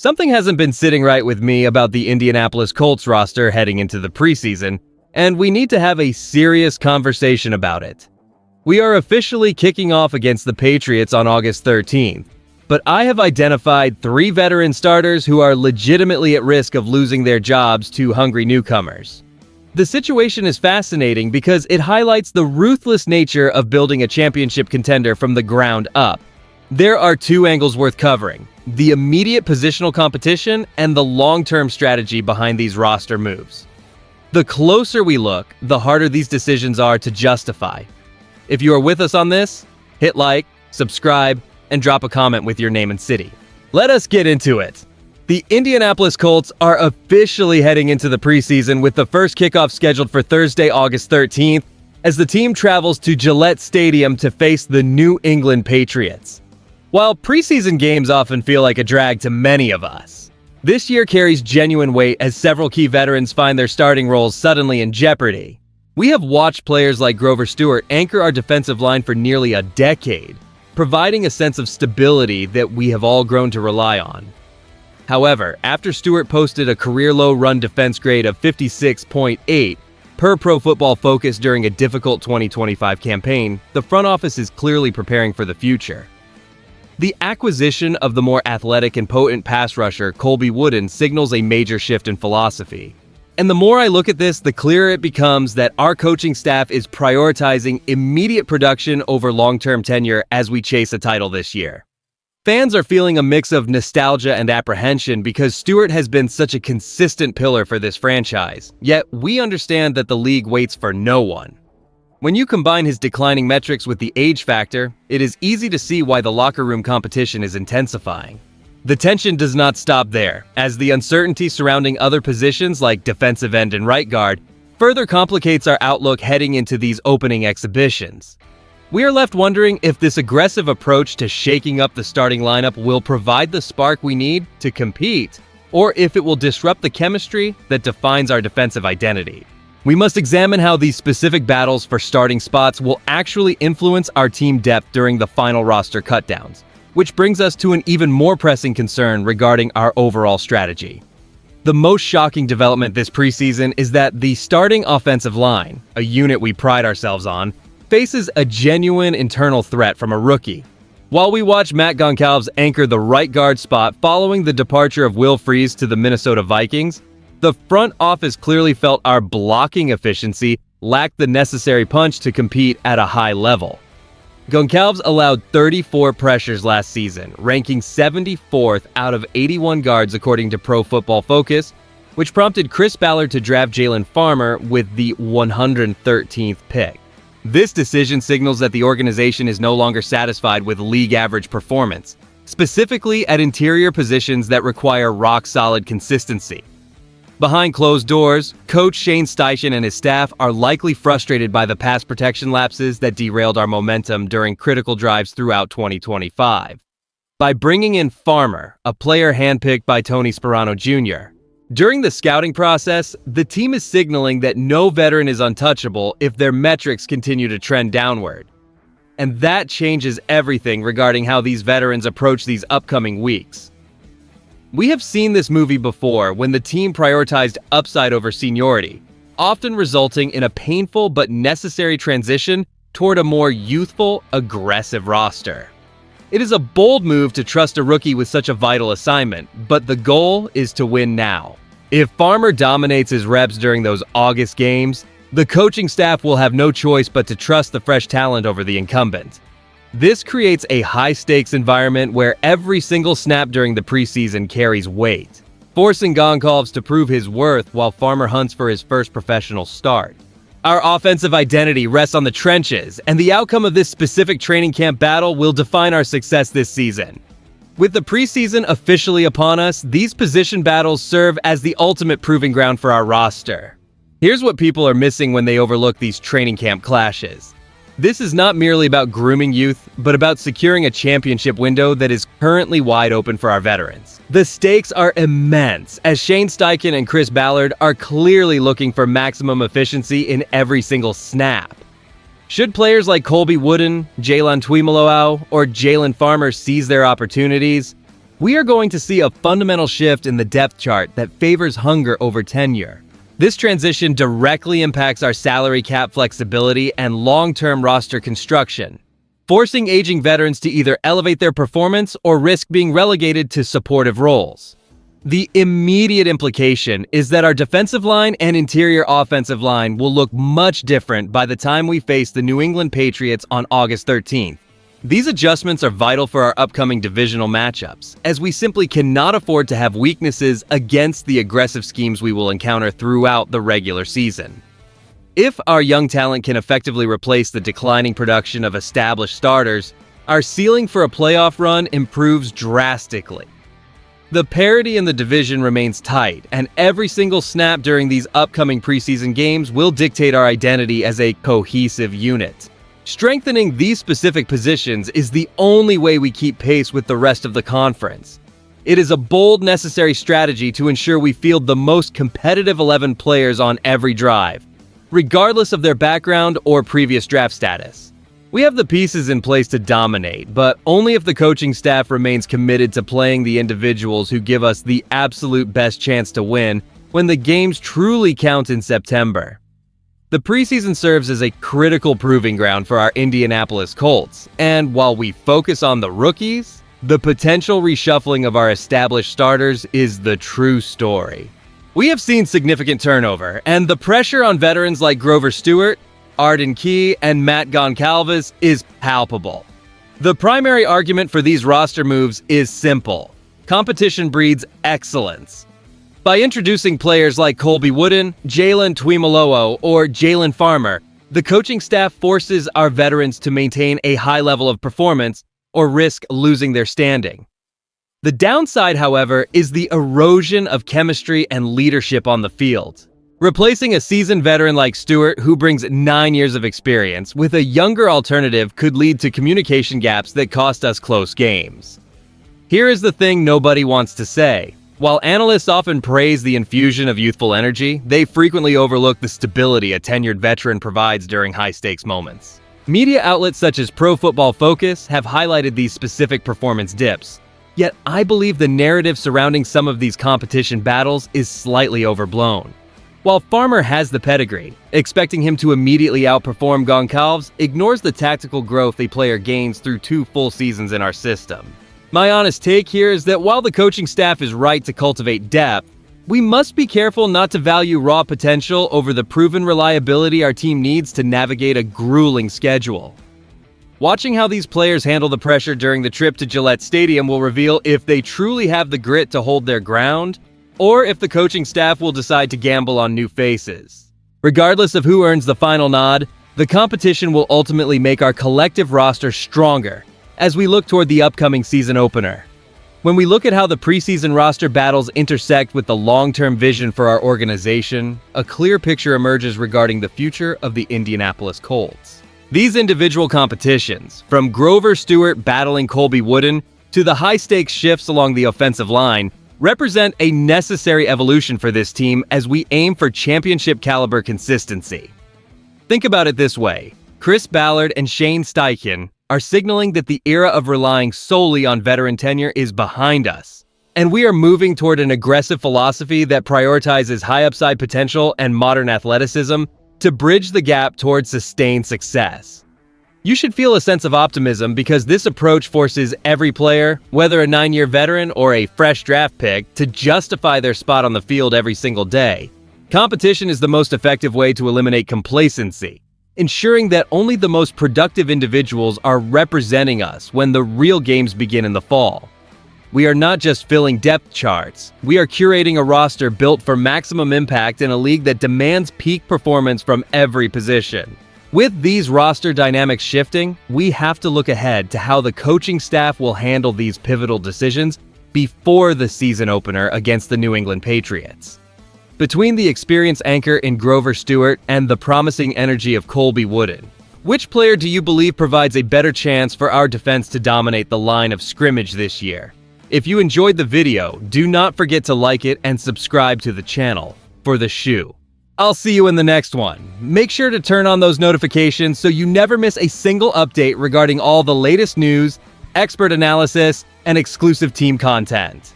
Something hasn't been sitting right with me about the Indianapolis Colts roster heading into the preseason, and we need to have a serious conversation about it. We are officially kicking off against the Patriots on August 13th, but I have identified 3 veteran starters who are legitimately at risk of losing their jobs to hungry newcomers. The situation is fascinating because it highlights the ruthless nature of building a championship contender from the ground up. There are 2 angles worth covering: the immediate positional competition and the long-term strategy behind these roster moves. The closer we look, the harder these decisions are to justify. If you are with us on this, hit like, subscribe, and drop a comment with your name and city. Let us get into it. The Indianapolis Colts are officially heading into the preseason with the first kickoff scheduled for Thursday, August 13th, as the team travels to Gillette Stadium to face the New England Patriots. While preseason games often feel like a drag to many of us, this year carries genuine weight as several key veterans find their starting roles suddenly in jeopardy. We have watched players like Grover Stewart anchor our defensive line for nearly a decade, providing a sense of stability that we have all grown to rely on. However, after Stewart posted a career-low run defense grade of 56.8 per Pro Football Focus during a difficult 2025 campaign, the front office is clearly preparing for the future. The acquisition of the more athletic and potent pass rusher Colby Wooden signals a major shift in philosophy. And the more I look at this, the clearer it becomes that our coaching staff is prioritizing immediate production over long-term tenure as we chase a title this year. Fans are feeling a mix of nostalgia and apprehension because Stewart has been such a consistent pillar for this franchise, yet we understand that the league waits for no one. When you combine his declining metrics with the age factor, it is easy to see why the locker room competition is intensifying. The tension does not stop there, as the uncertainty surrounding other positions like defensive end and right guard further complicates our outlook heading into these opening exhibitions. We are left wondering if this aggressive approach to shaking up the starting lineup will provide the spark we need to compete, or if it will disrupt the chemistry that defines our defensive identity. We must examine how these specific battles for starting spots will actually influence our team depth during the final roster cutdowns, which brings us to an even more pressing concern regarding our overall strategy. The most shocking development this preseason is that the starting offensive line, a unit we pride ourselves on, faces a genuine internal threat from a rookie. While we watch Matt Goncalves anchor the right guard spot following the departure of Will Freeze to the Minnesota Vikings, the front office clearly felt our blocking efficiency lacked the necessary punch to compete at a high level. Goncalves allowed 34 pressures last season, ranking 74th out of 81 guards according to Pro Football Focus, which prompted Chris Ballard to draft Jalen Farmer with the 113th pick. This decision signals that the organization is no longer satisfied with league average performance, specifically at interior positions that require rock-solid consistency. Behind closed doors, Coach Shane Steichen and his staff are likely frustrated by the pass protection lapses that derailed our momentum during critical drives throughout 2025. By bringing in Farmer, a player handpicked by Tony Sperano Jr., during the scouting process, the team is signaling that no veteran is untouchable if their metrics continue to trend downward. And that changes everything regarding how these veterans approach these upcoming weeks. We have seen this movie before when the team prioritized upside over seniority, often resulting in a painful but necessary transition toward a more youthful, aggressive roster. It is a bold move to trust a rookie with such a vital assignment, but the goal is to win now. If Farmer dominates his reps during those August games, the coaching staff will have no choice but to trust the fresh talent over the incumbent. This creates a high-stakes environment where every single snap during the preseason carries weight, forcing Goncalves to prove his worth while Farmer hunts for his first professional start. Our offensive identity rests on the trenches, and the outcome of this specific training camp battle will define our success this season. With the preseason officially upon us, these position battles serve as the ultimate proving ground for our roster. Here's what people are missing when they overlook these training camp clashes. This is not merely about grooming youth, but about securing a championship window that is currently wide open for our veterans. The stakes are immense, as Shane Steichen and Chris Ballard are clearly looking for maximum efficiency in every single snap. Should players like Colby Wooden, Jalen Tuimoloau, or Jalen Farmer seize their opportunities, We are going to see a fundamental shift in the depth chart that favors hunger over tenure. This transition directly impacts our salary cap flexibility and long-term roster construction, forcing aging veterans to either elevate their performance or risk being relegated to supportive roles. The immediate implication is that our defensive line and interior offensive line will look much different by the time we face the New England Patriots on August 13th. These adjustments are vital for our upcoming divisional matchups, as we simply cannot afford to have weaknesses against the aggressive schemes we will encounter throughout the regular season. If our young talent can effectively replace the declining production of established starters, our ceiling for a playoff run improves drastically. The parity in the division remains tight, and every single snap during these upcoming preseason games will dictate our identity as a cohesive unit. Strengthening these specific positions is the only way we keep pace with the rest of the conference. It is a bold, necessary strategy to ensure we field the most competitive 11 players on every drive, regardless of their background or previous draft status. We have the pieces in place to dominate, but only if the coaching staff remains committed to playing the individuals who give us the absolute best chance to win when the games truly count in September. The preseason serves as a critical proving ground for our Indianapolis Colts, and while we focus on the rookies, the potential reshuffling of our established starters is the true story. We have seen significant turnover, and the pressure on veterans like Grover Stewart, Arden Key, and Matt Goncalves is palpable. The primary argument for these roster moves is simple: competition breeds excellence. By introducing players like Colby Wooden, Jalen Tuimoloau, or Jalen Farmer, the coaching staff forces our veterans to maintain a high level of performance or risk losing their standing. The downside, however, is the erosion of chemistry and leadership on the field. Replacing a seasoned veteran like Stewart, who brings 9 years of experience, with a younger alternative could lead to communication gaps that cost us close games. Here is the thing nobody wants to say. While analysts often praise the infusion of youthful energy, they frequently overlook the stability a tenured veteran provides during high-stakes moments. Media outlets such as Pro Football Focus have highlighted these specific performance dips, yet I believe the narrative surrounding some of these competition battles is slightly overblown. While Farmer has the pedigree, expecting him to immediately outperform Goncalves ignores the tactical growth a player gains through 2 full seasons in our system. My honest take here is that while the coaching staff is right to cultivate depth, we must be careful not to value raw potential over the proven reliability our team needs to navigate a grueling schedule. Watching how these players handle the pressure during the trip to Gillette Stadium will reveal if they truly have the grit to hold their ground, or if the coaching staff will decide to gamble on new faces. Regardless of who earns the final nod, the competition will ultimately make our collective roster stronger as we look toward the upcoming season opener. When we look at how the preseason roster battles intersect with the long-term vision for our organization, a clear picture emerges regarding the future of the Indianapolis Colts. These individual competitions, from Grover Stewart battling Colby Wooden to the high-stakes shifts along the offensive line, represent a necessary evolution for this team as we aim for championship-caliber consistency. Think about it this way: Chris Ballard and Shane Steichen are signaling that the era of relying solely on veteran tenure is behind us, and we are moving toward an aggressive philosophy that prioritizes high upside potential and modern athleticism to bridge the gap towards sustained success. You should feel a sense of optimism because this approach forces every player, whether a 9-year veteran or a fresh draft pick, to justify their spot on the field every single day. Competition is the most effective way to eliminate complacency, ensuring that only the most productive individuals are representing us when the real games begin in the fall. We are not just filling depth charts, we are curating a roster built for maximum impact in a league that demands peak performance from every position. With these roster dynamics shifting, we have to look ahead to how the coaching staff will handle these pivotal decisions before the season opener against the New England Patriots. Between the experience anchor in Grover Stewart and the promising energy of Colby Wooden, which player do you believe provides a better chance for our defense to dominate the line of scrimmage this year? If you enjoyed the video, do not forget to like it and subscribe to the channel for the shoe. I'll see you in the next one. Make sure to turn on those notifications so you never miss a single update regarding all the latest news, expert analysis, and exclusive team content.